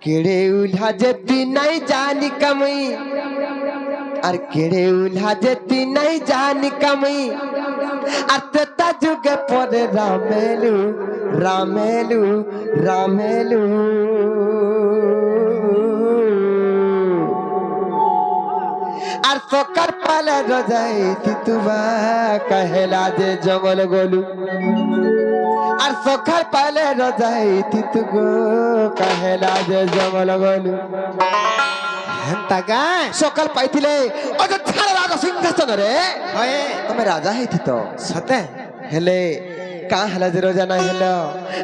केड़े उल्हा जेती नहीं जानी कमी और केड़े उल्हा जेती नहीं जानी कमी अत्ता जुगे परे रामेलू रामेलू रामेलू और सोकर पाले रजाई तितुबा कहेला जे जंगल गोलू और सोकर पाले रजाई तितुगो कहेला जे जंगल गोलू हेंता गाय सकाल पाइथिले अयोध्यार राजा सिंहासन रे हए तमे राजा हेथि तो सते हेले का हला जे राजा ना हेलो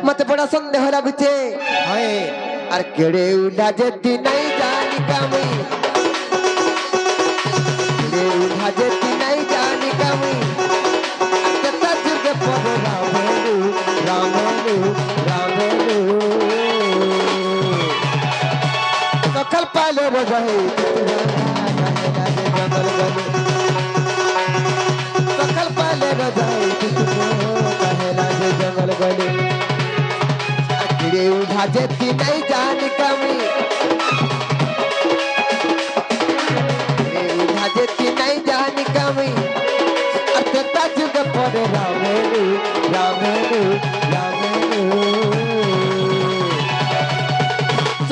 मते बड़ा संदेह लागुचे हए और केड़े उला जेती नहीं जानी कमी केड़े उला जेती नहीं जानी कमी अत्ता जुगे परे रामेलू रामेलू रामेलू सकाल पाले रजाई जंगल गलू सकाल पाले रजाई कहेला जे जंगल गलू अकेले उठा जेती नहीं जानी कमी उठा जेती नहीं जानी कमी अत्ता जुग परे रामेलू रामेलू रामेलू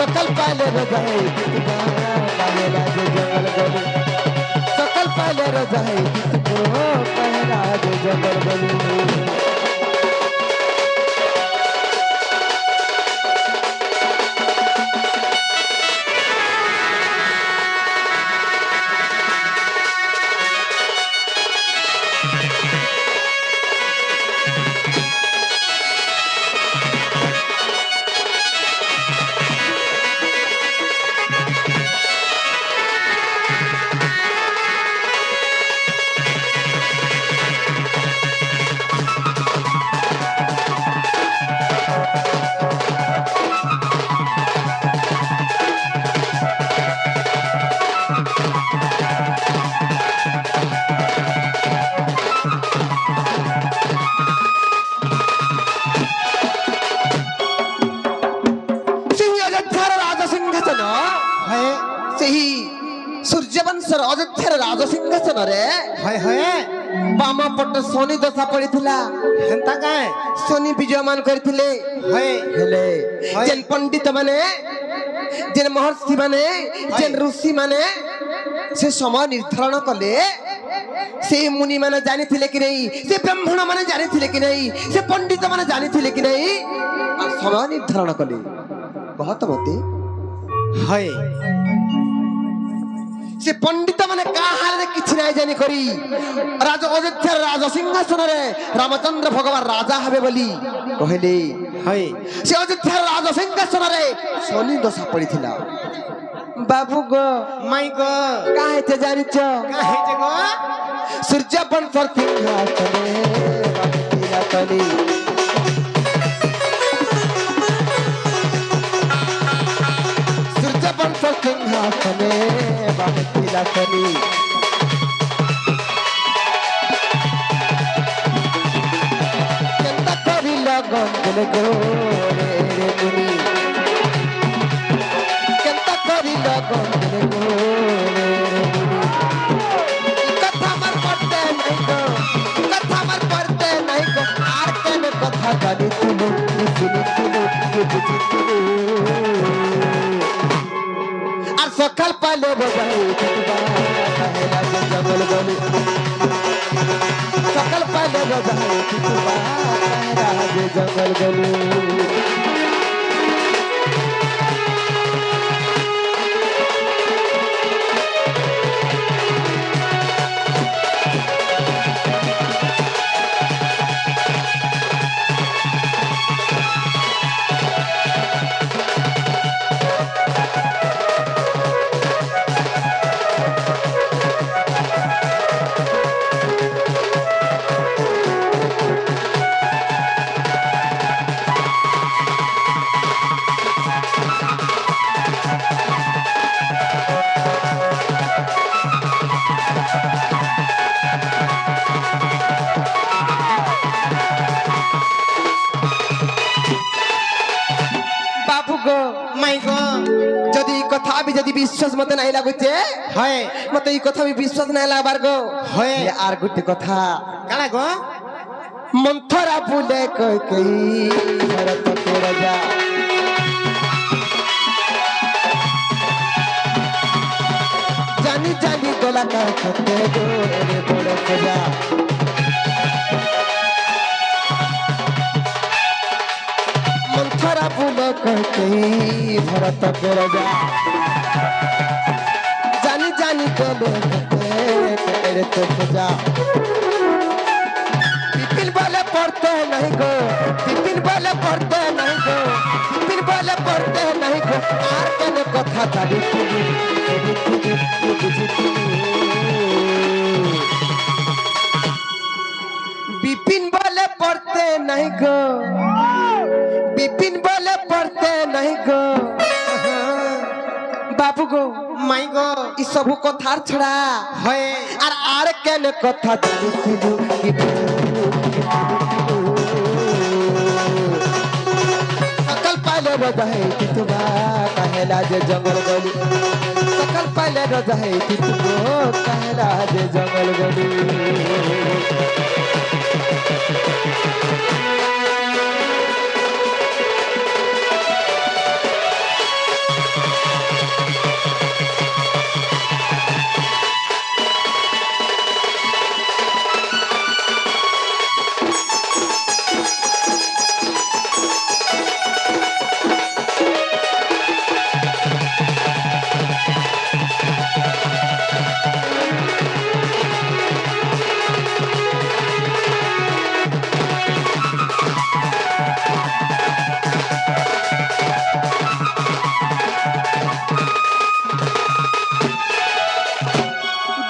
सकल पाले रजाई कहेला जे जंगल गलू सकल पाले रजाई कहेला जे जंगल गलू सूर्यवंशर अयोध्यार राज सिंहासन रे हए हए बाम पट शनि दशा पड़िथिला हेंता गाय शनि विजयमान करथिले हए हेले हए। जेन पंडित माने जेन महर्षि माने जेन ऋषि माने से समय निर्धारण कले से मुनि माने जानिथिले कि नहीं से ब्राह्मण माने जानिथिले कि नहीं से पंडित माने जानिथिले कि नहीं और समय निर्धारण कले बहुत मते हए से पंडित माने काहारे किछि नाही जानि करी राजा अयोध्यार राजा सिंहासन रे रामचंद्र भगवान राजा हबे बोली कहले हए से अयोध्यार राजा सिंहासन रे शनि दशा पड़िथिला बाबू गो माई गो काहे ते जानिछ काहे जे गो सूर्य वंशर सिंहासने बाबतिला कली सूर्य वंशर सिंहासने बाबतिला कली केंता करिला गंगल गो रे रे मुनि केंता करिला गंगल गो रे रे मुनि कथा मर पड़ते नहीं को कथा मर पड़ते नहीं को आर के में कथा जानी तुलु सुनी तुलु बुझी तुलु और सकाल पाले बजाई कहेला जे जंगल गलू सकल पाले बजाई कहेला जे जंगल गलू যদি এই কথা বি যদি বিশ্বাস মতে নাই লাগুছে হয় মতে এই কথা বি বিশ্বাস নাই লাগবার গো হয় ହେଲେ আর ଗୋଟେ কথা কানা গো মন্থরা বুলে কই কই ভরত কে রাজা জানি জানি গলা কা খতে গো রে বড় খোজা মন্থরা বুলে কই কই ভরত কে রাজা জানি জানি গলে খতে রে তো খোজা বিপিন বলে পড়তে नहीं गो বিপিন বলে পড়তে नहीं गो বিপিন বলে পড়তে नहीं गो আর কেন কথা দাবি বিপিন বলে পড়তে नहीं गो বিপিন বলে পড়তে नहीं गो বাবু গো মাই গো ই সবু কথার ছড়া হয় আর কেন কথা জানিছিলু सकल पाले रजा है कि तुमा कहला जे जंगल गली सकल पाले रजा है कि तुमो कहला जे जंगल गली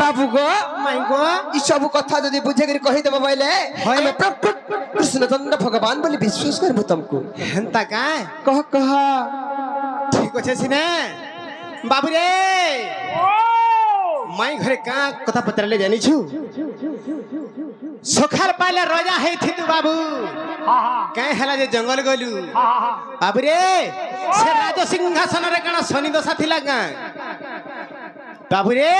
बाबू गो মাই গো ই সব কথা যদি বুঝে করে কহি দেব বইলে হয়। আমি কৃষ্ণচন্দ্র ভগবান বলি বিশ্বাস করব तुमको হেনতা কায় কহ কহ ঠিক আছে সিনে বাবু রে মাই ঘরে কা কথা পচারলে জানিছু সখাল পাইলে রাজা হেইথিতু বাবু কাই হেলা যে জঙ্গল গলু বাবু রে সে রাজ সিংহাসন রে কানা শনি দশা থিলা কা বাবু রে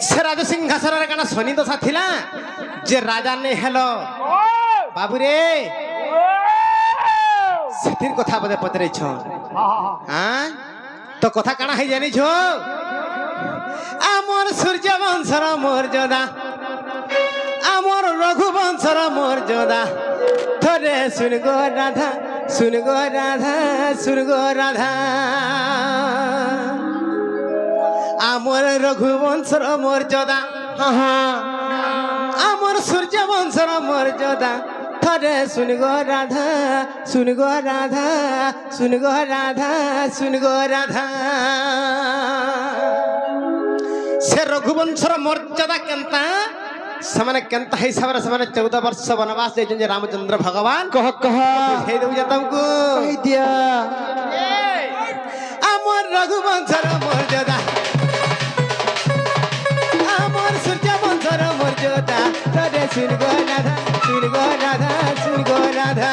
সে রাজ সিংহাসন রে কানা শনি দশা থিলা যে রাজা নে হেলো বাবু রে সেতির কথা বদে পচারেছ হ্যাঁ তো কথা কানা হই জানিছ আমার সূর্য বংশর মর্যাদা আমার রঘুবংশর মর্যাদা থরে শুন গো রাধা শুন গো রাধা শুন গো রাধা আমার রঘুবংশর মর্যাদা আমার সূর্য বংশর মর্যাদা থরে শুন গো রাধা শুন গো রাধা শুন গো রাধা শুন গো রাধা সে রঘুবংশর মর্যাদা কেনতা ସେମାନେ କେନ୍ତା ହିସାବରେ ସେମାନେ 14 ବର୍ଷ ବନବାସ ଯାଇଛନ୍ତି ରାମଚନ୍ଦ୍ର ଭଗବାନ କହ କହ ବୁଝେଇ ଦଉଛେ ତମକୁ କହି ଦିଆ ଆମର ରଘୁବଂଶର ମର୍ଯାଦା ଆମର ସୂର୍ଯ୍ୟ ବଂଶର ମର୍ଯାଦା ତୋରେ ଶୁନ ଗୋ ରାଧା ଶୁନ ଗୋ ରାଧା ଶୁନ ଗୋ ରାଧା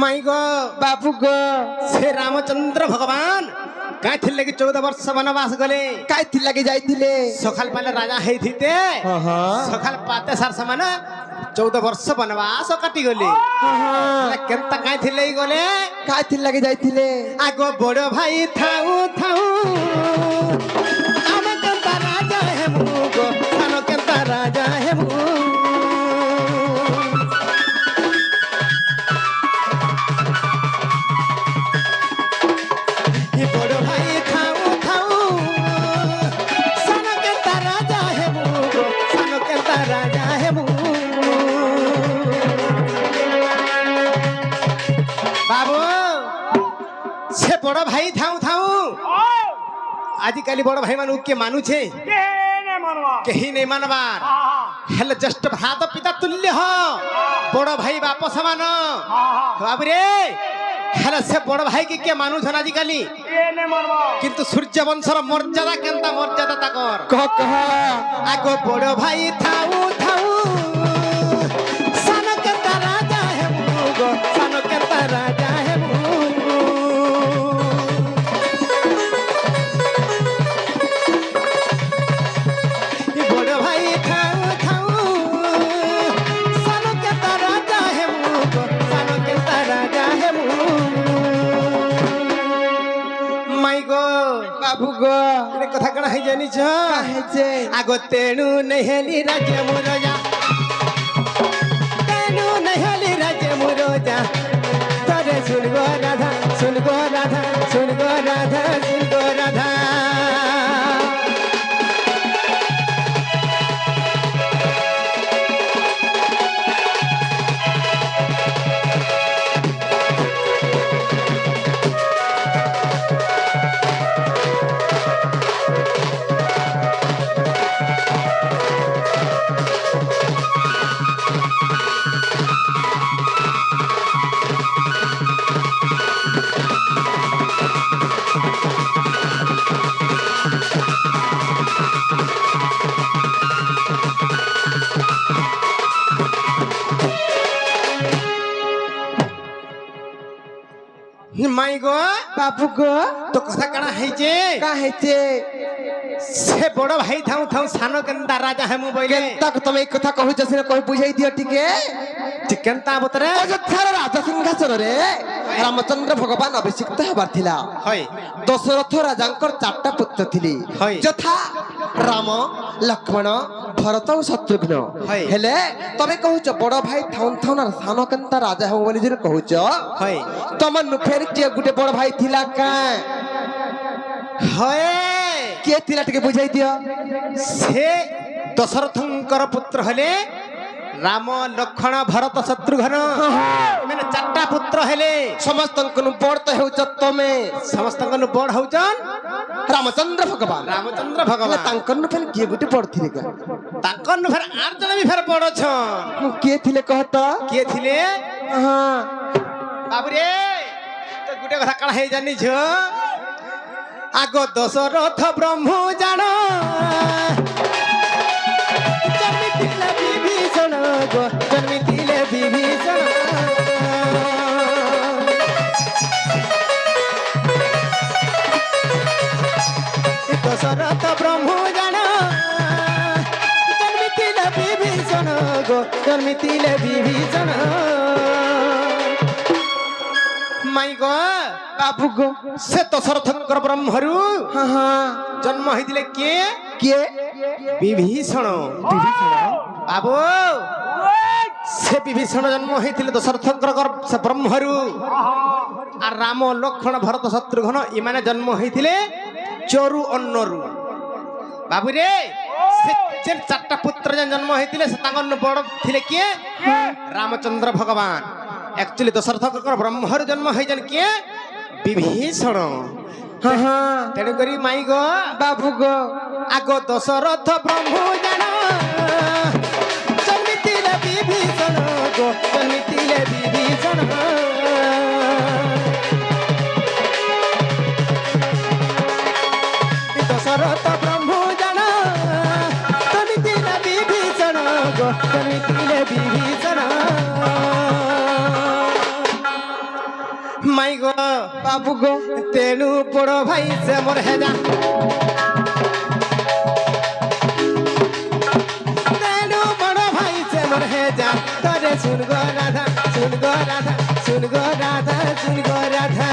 माई गो बाबू गो से रामचंद्र भगवान काई थिले कि 14 वर्ष वनवास गले काय थी लगे जाइथिले सखाल पाले राजा हेथिते सखाल पाते सार समान 14 वर्ष वनवास काटी गले केनता काई थिले गले काय थी लगे जाइथिले आगो बड़ भाई थाऊ थाऊ आमे केनता राजा हे मुगो सानो केनता राजा हे मुगो बड़ भाई खाऊ खाऊ सन के राजा বড় ভাই থাউ থাউ আজকালি বড় ভাই মানুষ কে মানুছে কেহি নেই মানবার হেলে জ্যেষ্ঠ ভ্রাত পিতা তুল্য বড় ভাই বাপ সমান বাবুরে হেলে সে বড় ভাই কে মানুছন আজকালি কিন্তু সূর্য বংশর মর্যাদা কেনতা মর্যাদা তাকর কহ কহ আগো বড় ভাই থাউ থাউ সান কেনতা রাজা হে মুগো সান কেনতা রাজা হে মুগো বড় ভাই থাউ থাউ সান কেনতা রাজা হে মুগো সান কেনতা রাজা হে মুগো মাই গো বাবু গো এ কথা কଣ হই জানিছ কাহেছে আগো তেণু নেহেলি রাজ্য মুরজা তেণু নেহেলি রাজ্য মুরজা তরে শুনগো রাধা শুনগো রাধা শুনগো রাধা শুনগো রাধা মাই গো বাবু গো তো কথা কଣ হইছে কাহেছে সে বড় ভাই থাউ থাউ সান কেনতা রাজা হেমু বইলে তাক তুমি এই কথা কহুছ সিনা কই বুঝাই দিও টিকে কেনতা বতরে অযোধ্যার রাজা সিংহাসନରେ রামচন্দ্র ভগবান অভিষিক্ত হবার থিলা হয় দশরথ রাজাঙ্কর চারটা পুত্র থিলি হয়। যথা রাম লক্ষ্মণ ভরত ও শত্রুঘ্ন হয়। হেলে তবে কହୁଛ বড় ভাই থাউন থাউন আর সান কেনতা রাজা হব বলি যে কହୁଛ হয় ତମର ଫେର କିଏ ଗୋଟେ ବଡ ଭାଇ ଥିଲା କାଁ হয় କିଏ ଥିଲା ଟିକେ ବୁଝାଇ ଦିଅ সে দশরথঙ্কর পুত্র হলে রাম লক্ষ্মণ ভরত শত্রুঘ্ন মানে চারটা পুত্র হেলে ସମସ୍ତଙ୍କନୁ ବଡ ତ ହେଉଛ ତମେ ସମସ୍ତଙ୍କ ବଡ ହଉଛନ୍ ରାମଚନ୍ଦ୍ର ଭଗବାନ ରାମଚନ୍ଦ୍ର ହେଲେ ଭଗବାନ ତାଙ୍କନୁ ଫେର କିଏ ଗୋଟେ ବଡ ଥିଲେ କାଁ ତାଙ୍କ ଫେର ଆଠ ଜଣ ବି ଫେର ବଡ ଅଛନ୍ କିଏ ଥିଲେ କହ ତ କିଏ ଥିଲେ ହଁ বাবুরে তো গোটে কথা কাণ হয়ে জানিছ আগ দশরথ ব্রহ্ম জান জন্মিতিলে বিভীষণ গো জন্মিতিলে বিভীষণ দশরথ ব্রহ্ম জান জন্মিতিলে বিভীষণ গো জন্মিতিলে বিভীষণ মাই গো ବାବୁ ଗୋ সে দশরথঙ্কর ব্রহ্মরু ହଁ ହଁ জন্ম হইলে কে କିଏ বিভীষণ ବିଭୀଷଣ বাবু সে বিভীষণ জন্ম হয়েছিল দশরথঙ্কর সে ব্রহ্মরু আর রাম লক্ষ্মণ ভরত শত্রুঘ্ন এমানে জন্ম হয়েছিল চরু অন্নরু বাবুরে সে যে চারটা পুত্র যেন জন্ম হয়েছিল সে তাঙ্কর বড় ଥିଲେ কিয়ে রামচন্দ্র ভগবান একচুয়ালি দশরথঙ্কর ব্রহ্মরু জন্ম হয়েছেন কিয়ে বিভীষণ ହଁ ହଁ তেণুকরি মাই গো ବାବୁ ଗୋ আগ দশরথ ব্রহ্ম জান জন্মিতিলে বিভীষণ গো জন্মিতিলে বিভীষণ দশরথ ব্রহ্ম জান জন্মিতিলে বিভীষণ গো জন্মিতিলে বিভীষণ মাই গো ବାବୁ ଗୋ তেণু বড় ভাই সে মোর হেজা তেণু বড় ভাই সে মোর হেজা তরে শুন গো রাধা শুন গো রাধা শুন গো রাধা শুন গো রাধা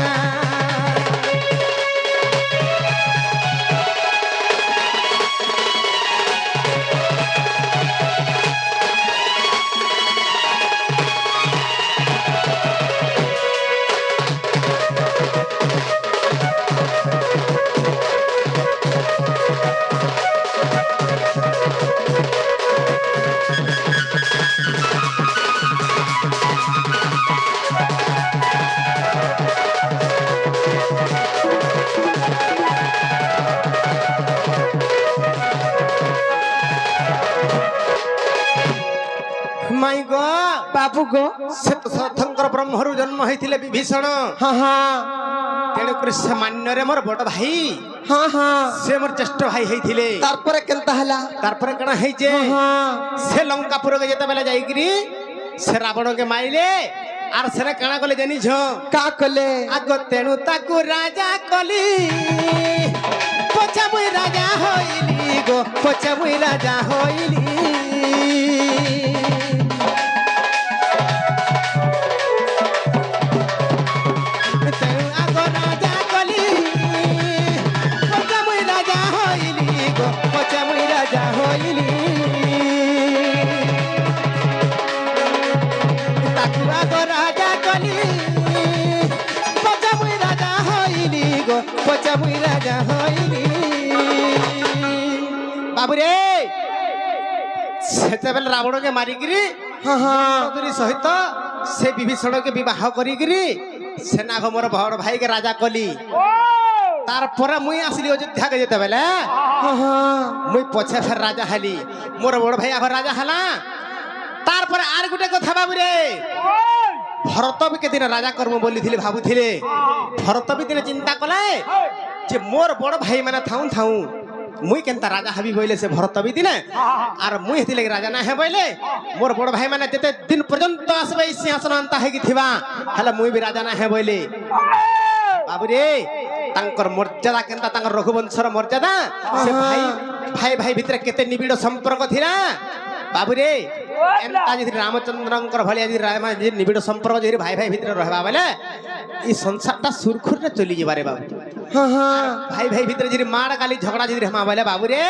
মাই গো বাবু গো শ্বেত শতঙ্কর ব্রহ্মরু জন্ম হয়েছিল বিভীষণ হ্যাঁ হ্যাঁ তেণুকরি সে মান্যরে মোর বড় ভাই হ্যাঁ হ্যাঁ সে মোর জ্যেষ্ঠ ভাই হয়েছিলে তারপরে কেনতা হেলা তারপরে কেন হয়েছে হ্যাঁ সে লঙ্কাপুরকে যেতেবেলে যাইকি সে রাবণকে মাইলে আর সেটা কাଣା কলে জানিছ কা কলে আগ তেণু তাকু রাজা কলি পছা মুই রাজা হইলি গো পছা মুই রাজা হইলি তেণু আগ রাজা কলি পছা মুই রাজা হইলি গো পছা মুই রাজা হইলি তাকু আগ রাজা কলি পছা মুই রাজা হইলি গো পছা মুই রাজা হইলি বাবুরে সেତେବେଳେ রাবণকে মারিকিরি হ্যাঁ হ্যাঁ চৌধুরী সহিত সে বিভীষণকে বিবাহ করিকিরি সে নাগ মোর বড় ভাইকে রাজা কলি তারপরে মুই আসলি অযোধ্যাকে যেতেবেলে হ্যাঁ হ্যাঁ মুই পছে ফের রাজা হেলি মোর বড় ভাই আবার রাজা হেলা তারপরে আর গোটে কথা বাবুরে ভরত বি কেদিন রাজা করবো বলিଥିଲେ ভাবুଥିଲେ ভরত বি দিনে চিন্তা কলে যে মোর বড় ভাই মানে থাউন থাউ মুই কেনতা রাজা হবি বইলে সে ভরত বি দিনে আর মুই হেতি লাগি রাজা না হে বইলে মোর বড় ভাই মানে যেতে দিন পর্যন্ত আসবে এই সিংহাসন আনতা হেকি থিবা হেলে মুই বি রাজা না হে বইলে বাবুরে তাঙ্কর মর্যাদা কেনতা তাঙ্কর রঘুবংশর মর্যাদা সে ভাই ভাই ভাই ভিতরে কেতে নিবিড় সম্পর্ক থিলা বাবুরে এন্তা যদি রামচন্দ্রঙ্কর ভলিয়া যদি নিবিড় সম্পর্ক যদি ভাই ভাই ভিতরে রহবা বলে এই সংসারটা সুরখুরে চলি যাবারে বাবু হ্যাঁ হ্যাঁ ভাই ভাই ভিতরে যদি মাড় গালি ঝগড়া যদি রহমা বলে বাবুরে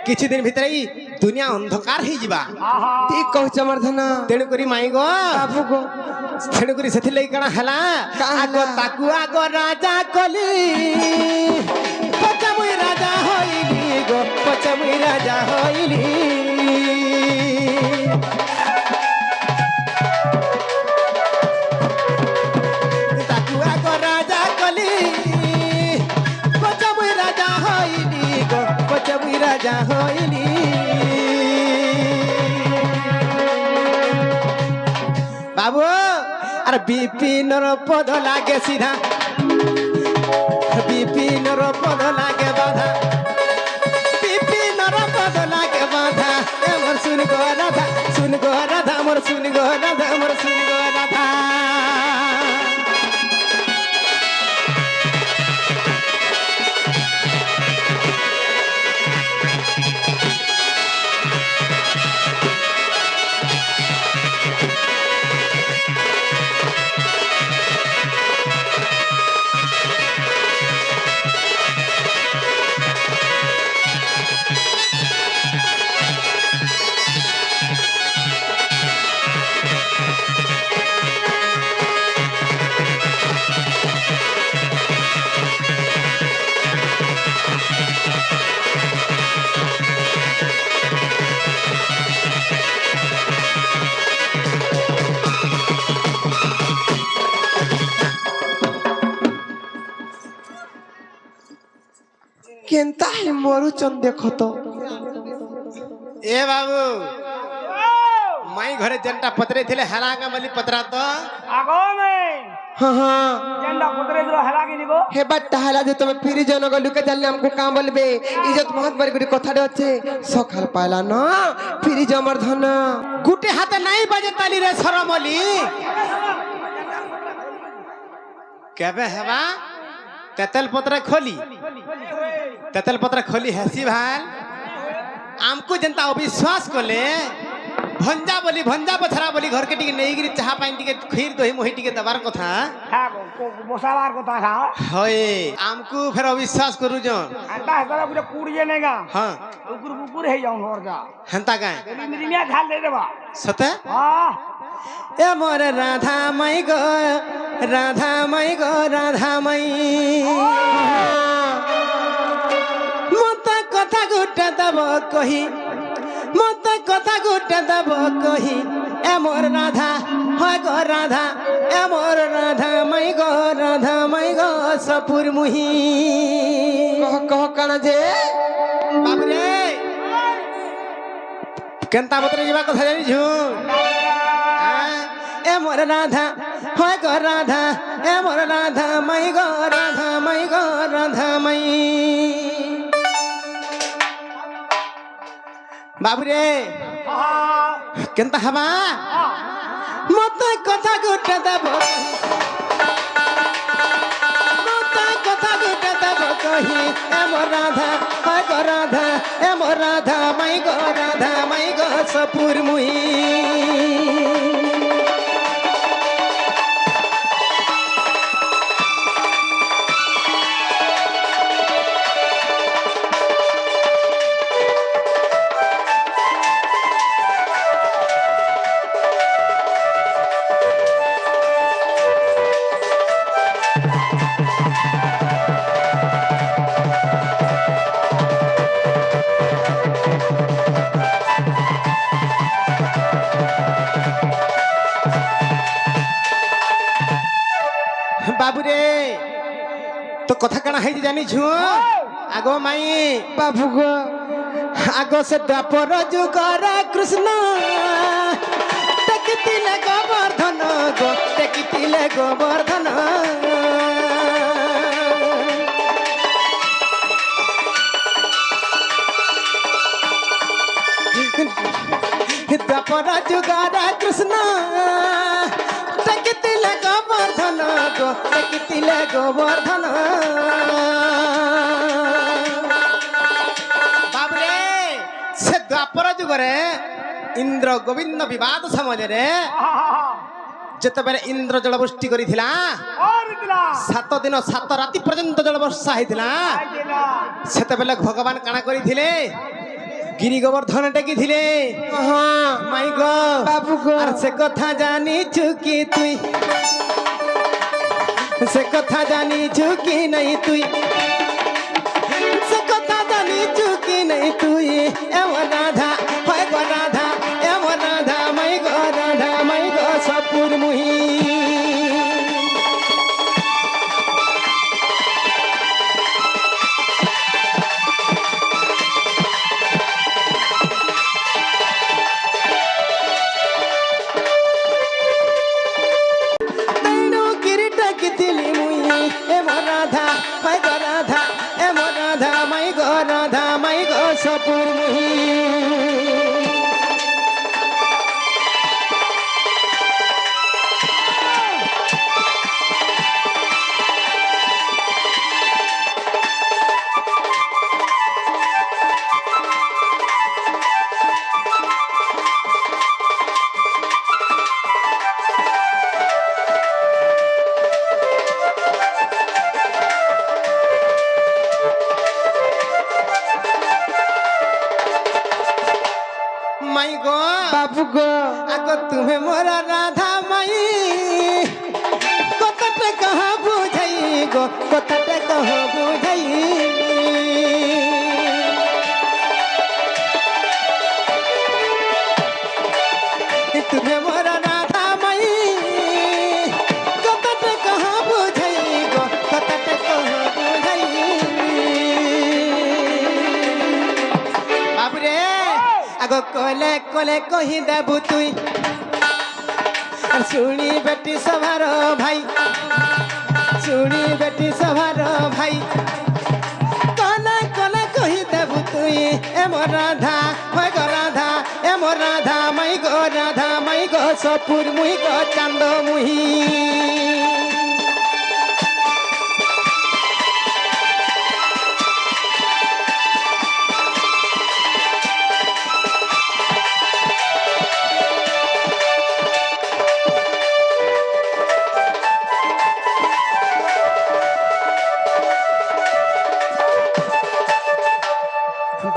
কিছুদিন ভিতরে এই দুনিয়া অন্ধকার হয়ে যা ঠিক কହୁଛ আমার ধন তেণু করি মাই গো বাবু গো তেণু করি সেথিলাগি কাଣା হেলা কাଣା আগ ହେଲା? তাকু আগ রাজা কলি পছা মুই রাজা হইলি গো পছা মুই রাজা হইলি তাকু আগ রাজা কলি পছা মুই রাজা হইলি গো পছা মুই রাজা হইলি বাবু আর বিপিনর পদ লাগে সিধা বিপিনর পদ লাগে বাধা বিপিনর পদ লাগে বাধা আমার শুন গো রাধা আমার শুন গো রাধা আমার শুন গো রাধা কেনতা হে মরুচন দেখো তো এ বাবু মাই ঘরে যেনটা পতরে ଥିଲେ হেলা বলি পতরা তো আগো মে হ্যাঁ হ্যাঁ জেন্ডা পতরে দিলো হেলা কি নিগো হেবার তাহলা যে তুমি ফিরি জনগ লুকে জানলে আমকো কাম বলবে ইজ্জত মহৎ বাড়ি গুটি কথাটা হচ্ছে সকাল পাইলা না ফিরি জমার ধন গুটে হাতে নাই বাজে তালি রে সরমলি কেবে হেবা তেতেল পত্রে খোলি তেতেল পত্রে খোলি হেসি ভাল আমকু যেনতা অবিশ্বাস কলে ভঞ্জা পথরা বলি ঘরকে টিকে নেইগিরি চাহা পানি টিকে ক্ষীর দহি মহি টিকে দেবার কথা হ্যাঁ বসাবার কথা থা হয় আমকু ফের অবিশ্বাস করুজন আটা হেতারা পুরো কুড়িয়ে নেগা হ্যাঁ উকুর বুকুর হে যাও হর যা হেন্তা গায় এলি মিরিমিয়া খাল দে দেবা সতে হ্যাঁ এ মোর রাধা মাই গো রাধা মাই গো রাধা মাই মত কথা গুটা দব কহি মত কথা গুটা দব কহি এ মোর রাধা হয় গো রাধা এ মোর রাধা মাই গো সপুর মুহি কহ কহ কানা যে বাবরে কেনতা বতরে যাবা কথা জানিছু এ মোর রাধা হয় গো রাধা এ মোর রাধা মাই গো রাধা মাই গো রাধা মাই বাবুরে কেনতা হবা মতে কথা গুটে দেব মতে কথা গুটে দেব কহি এ মোর রাধা হয় গো রাধা এ মোর রাধা মাই গো সপুর মুই বাবুরে তো কথা কানা হয়েছে জানিছু আগ মাই বাবু গো আগ সে দ্বাপর যুগর কৃষ্ণ টেকিলে গোবর্ধন গো টেকিলে গোবর্ধন দ্বাপর যুগর কৃষ্ণ টেকিলে গোবর্ধন গো টেকিলে গোবর্ধন বাবরে সে দ্বাপর যুগরে ইন্দ্র গোবিন্দ বিবাদ সমୟରେ যেতবেলে ইন্দ্র জলবৃষ্টি করিছিলা 7 দিন 7 রাতি পর্যন্ত জলবর্ষা হইছিলা সেতবেলে ভগবান কানা করিছিলে গিরি গোবর্ধন টেকিছিলে মাই গো বাবু গো আর সে কথা জানিছু কি তুই সে কথা জানিছু কি নাই তুই সে কথা জানিছু কি নাই তুই এমন রাধা হয় গো রাধা এমন রাধা মাই গো সপুর মুহি সপুর মুহি মাই গো বাবু গো আগ তুমি মোর রাধা মাই কথাটা কহ বুঝাই গো কথাটা কহ বুঝাই তুমি মোর রাধা মাই কথাটা কহ বুঝাই গো কথাটা কহ বুঝাই বাবুরে আগ কলে কলে কহি দেবু তুই শুনি বেটি সভার ভাই শুনি বেটি সভার ভাই কলে কলে কহি দেবু তুই এম রাধা হয় গো রাধা এম রাধা মাই গো সপুর মুহি গো চান্দ মুহি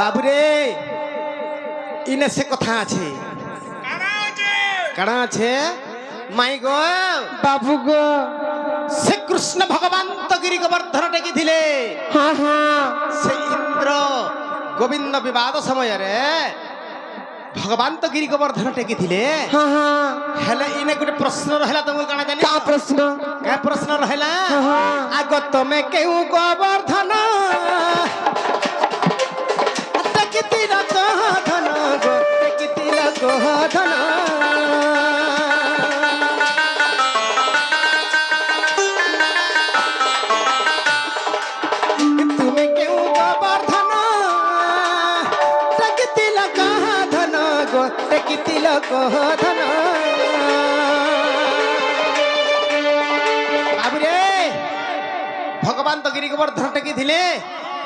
বাবুরে ইনে সে কথা আছে কারা আছে মাই গো বাবু গো সে কৃষ্ণ ভগবান তো গিরি গোবর্ধন টেকিଥିଲେ হ্যাঁ হ্যাঁ সে ইন্দ্র গোবিন্দ বিবাদ সমୟରେ ভগবান তো গিরি গোবর্ধন টেকিଥିଲେ হ্যাঁ হ্যাঁ হেলে ইনে গোটে প্রশ্ন রহিলা তুমি কাଣା জানি কা প্রশ্ন কা প্রশ্ন রহিলা হ্যাঁ। আগ তুমি কেউ গোবর্ধন টেকিতিল কহ ধন গো টেকিতিল टेकी तिलक धन बाबू रे भगवान तो गिरी गोवर्धन टेकी थिले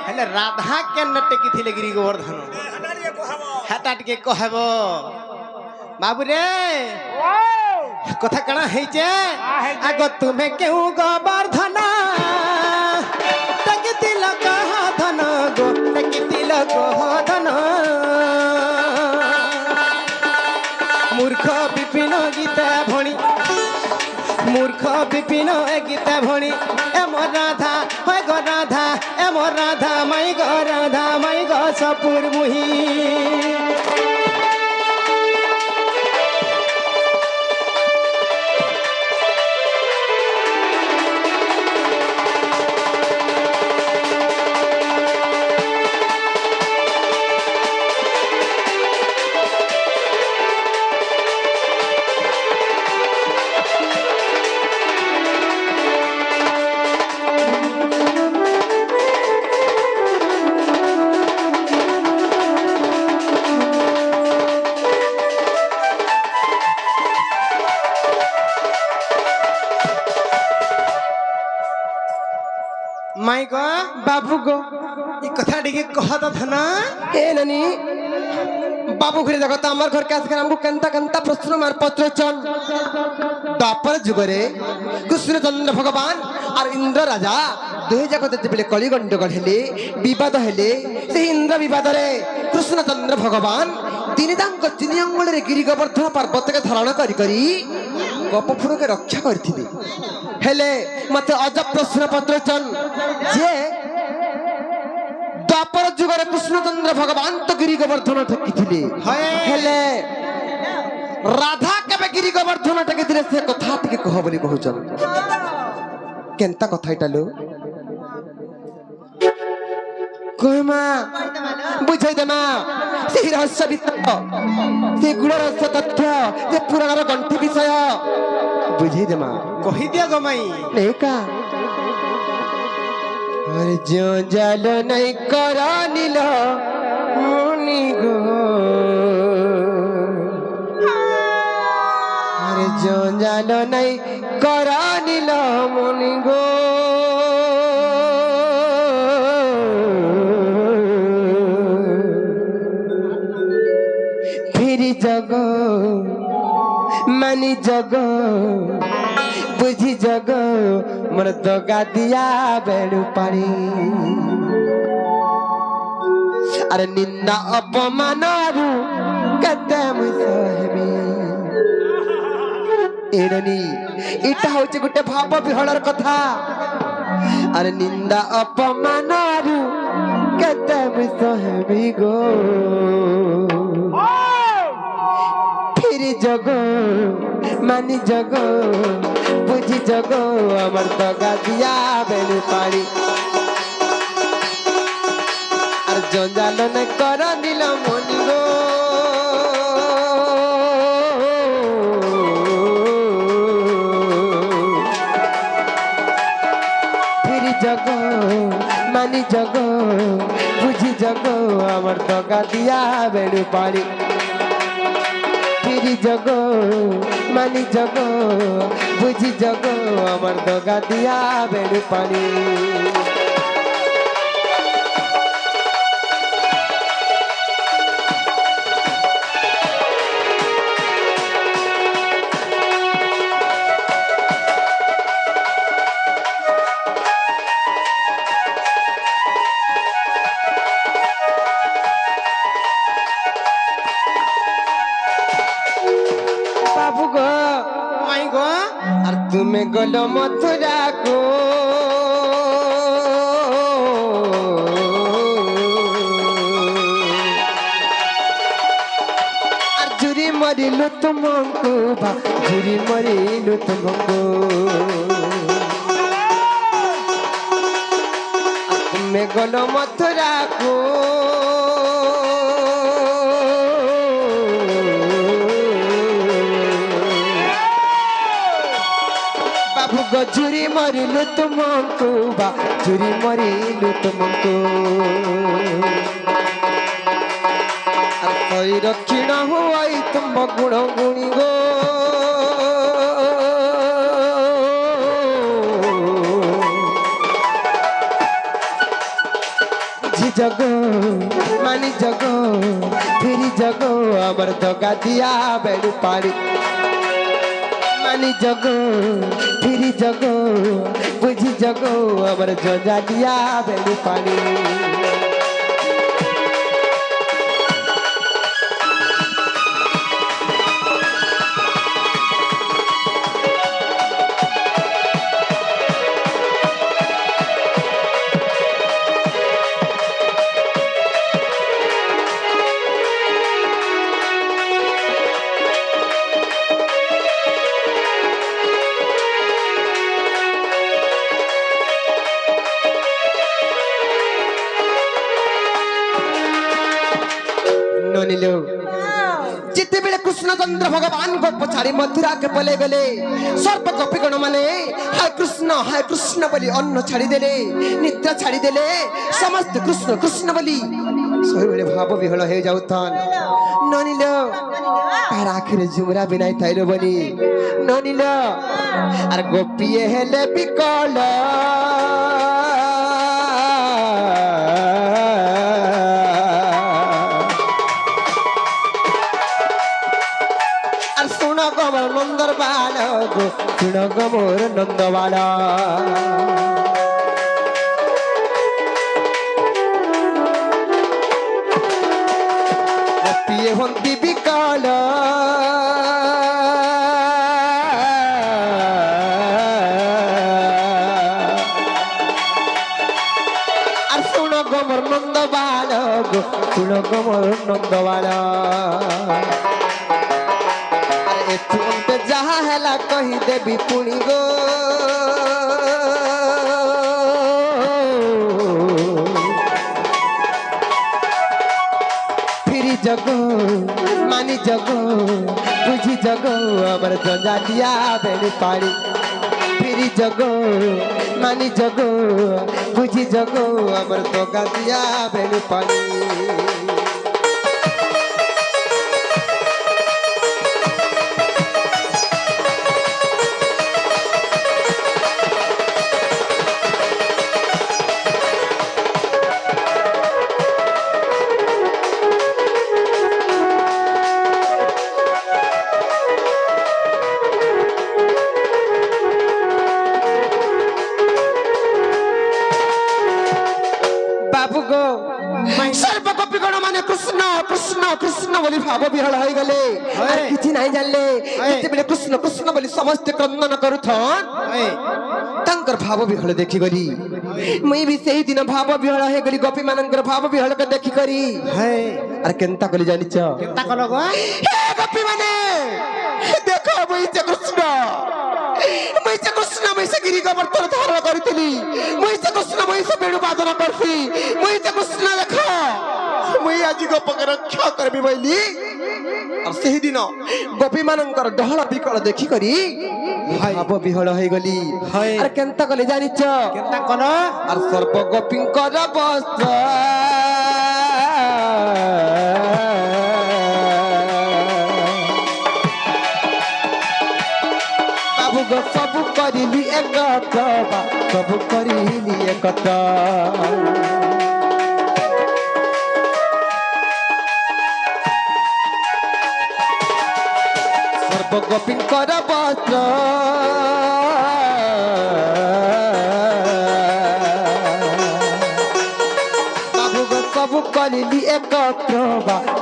हेले राधा केन टेकी थिले गिरी गोवर्धन हेटा टिके कहबो बाबू रे कथा कणा हेचे आगो तुमे केहू गोवर्धन टेकी तिलक धन गो टेकी तिलक धन मूर्ख विपिन गीता भणी मूर्ख विपिन गीता भणी ए मोर राधा होय गो राधा ए मोर राधा माई गो सपुर मुही माई गो बाबू गो ई कथा टिके कह तो धना ए ननी बाबू घरे देखो तो आमर घर के आसकर हमको कंता कंता प्रश्न मार पत्र चल द्वापर जुगरे कृष्णचंद्र भगवान और इंद्र राजा दुहे जाक जेतेबेले कली गंडगोल हेले विवाद हेले से इंद्र विवाद रे कृष्णचंद्र भगवान तीन दांग तीन अंगुल रे गिरी गोवर्धन पर्वत के धारण करी करी गपफुर के रक्षा करथिले हेले मते अजब प्रश्न पत्र चल जे द्वापर जुगरे कृष्णचंद्र भगवान तो गिरी गोवर्धन ठकिथिले हेले राधा केबे गिरी गोवर्धन ठकिथिले से कथा टिके कह बोली कहउचन केनता कथा इटालो कोमा बुझाई दे मां से रहस्य वित्त से गुण रहस्य तथ्य से पुराणर गंठी विषय बुझाई दे मां कहि दिया गो माई नेका अरे जो जल नहीं करा नील मुनि गो अरे जो जल नहीं करा नील मुनि गो फिर जग मानी जग बुझी जग मोर दगा दिया बेड़ू पानी अरे निंदा अपमान कते मुसहबी एरनी इटा होचे गुटे भाव विहळर कथा अरे निंदा अपमान कते मुसहबी गो फिर जग मानी जग बुझी जग अमर दगा दिया बेलू पानी और जंजाल न कर दिल मनी गो फिर जग मानी जग बुझी जग अमर दगा दिया बेलू पानी जग मानी जग बुझी जग अमर दगा दिया बेड़ू पानी तुम्हें गलो मथुरा को जुरी मरिलु तुमको जुरी मरिलु तुमको तुम्हें गलो मथुरा को जुरी मरिलु तुमको जुरी मरिलु तुमको কই রক্ষিণ হই তুম গুণ গুণী গো বুঝি জগ মানি জগ ফিরি জগ আমার দগা দিয়া বেড়ু পাড়ি মানি জগ ফিরি জগ বুঝি জগ আমার জজা দিয়া বেড়ু পাড়ি ननिलो जितेबेले कृष्णचंद्र भगवान को पछाड़ी मथुरा के पले गले सर्प गोपीगण माने हाय कृष्ण बोली अन्न छाड़ी देले निद्रा छाड़ी देले समस्त कृष्ण कृष्ण बोली सोबेले भाव विहल हे जाउथन ननिलो तार आखिर जुमरा बिनाई थाइलो बोली ननिलो अरे गोपीए हेले बिकल नंदर बाला गो मोर नंद बाला पिए हंती बिकाल और सुन गो मोर नंद बाला गो सुन गो मोर नंद बाला जहा हेला कही देवी पुणी गो फिरी जग मानी जग बुझी जग अमर जंजा दिया बेड़ी पाड़ी फिरी जग मानी जग बुझी जग अमर दोगा दिया बेड़ी पाड़ी कृष्ण बोली भाव विहल हो गले किछि नहीं जानले जेबेले कृष्ण कृष्ण बोली समस्त क्रंदन करूथन तंकर भाव विहल देखि गरी मई भी सही दिन भाव विहल हे गली गोपी मानकर भाव विहल के देखि करी अरे केनता कली जानिछ केनता कलो गो हे गोपी माने देखो मई से कृष्ण मई से गिरी गोवर्धन धारण करथिली मई से कृष्ण मई से बेणु वादन करथि मई से कृष्ण देखो मुई आज गोपक रक्षा करबी बोली और सही दिन गोपी मानकर डहल बिकल देखि करी भाव विहल हो गली अरे केनता कले जानिछ केनता कलो और सर्प गोपींकर वस्त्र बाबू गो सब करिली एकत्र सब करिली एकत्र गोपींकर वस्त्र बाबू गो सब करिली एकत्र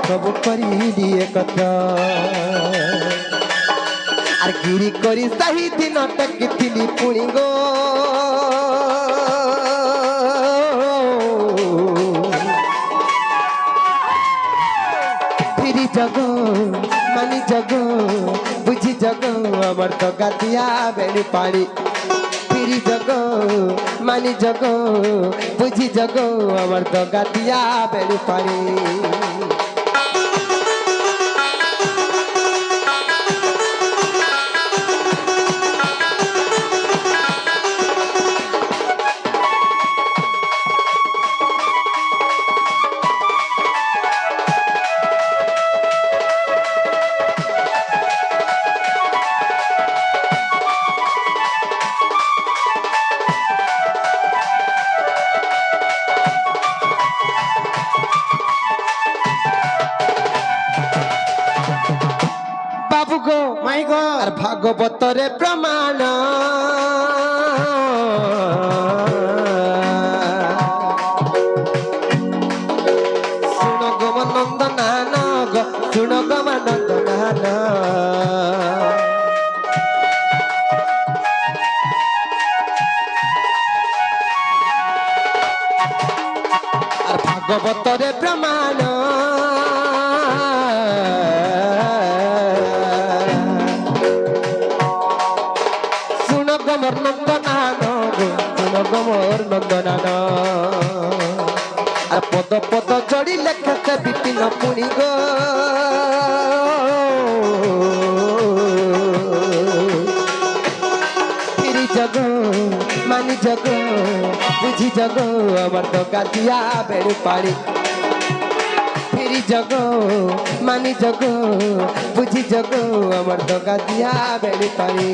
सब करिली एकत्र आर गिरी करी सही दिन टकिथिली पुणी गो फिरी जग मानी जग बुझी जग अमर तो गातिया बेड़ी पाड़ी फिरी जग मानी जग बुझी जग अमर तो गातिया बेड़ी पाड़ी গো মাই গো আর ভাগবতরে প্রমাণ শুণ গো নন্দনান গো শুণ গো নন্দনান আর ভাগবতরে প্রমাণ শুণ গো মোর নন্দনান গো শুণ গো মোর নন্দনান আর পদ পদ জড়ি লেখতে বিপিন পুনি গো ফিরি জগ মানি জগ বুঝি জগ আমার তো গাজিয়া বেড়ু পাড়ি ফিরি জগ মানি জগ বুঝি জগ আমার তো গাজিয়া বেড়ু পাড়ি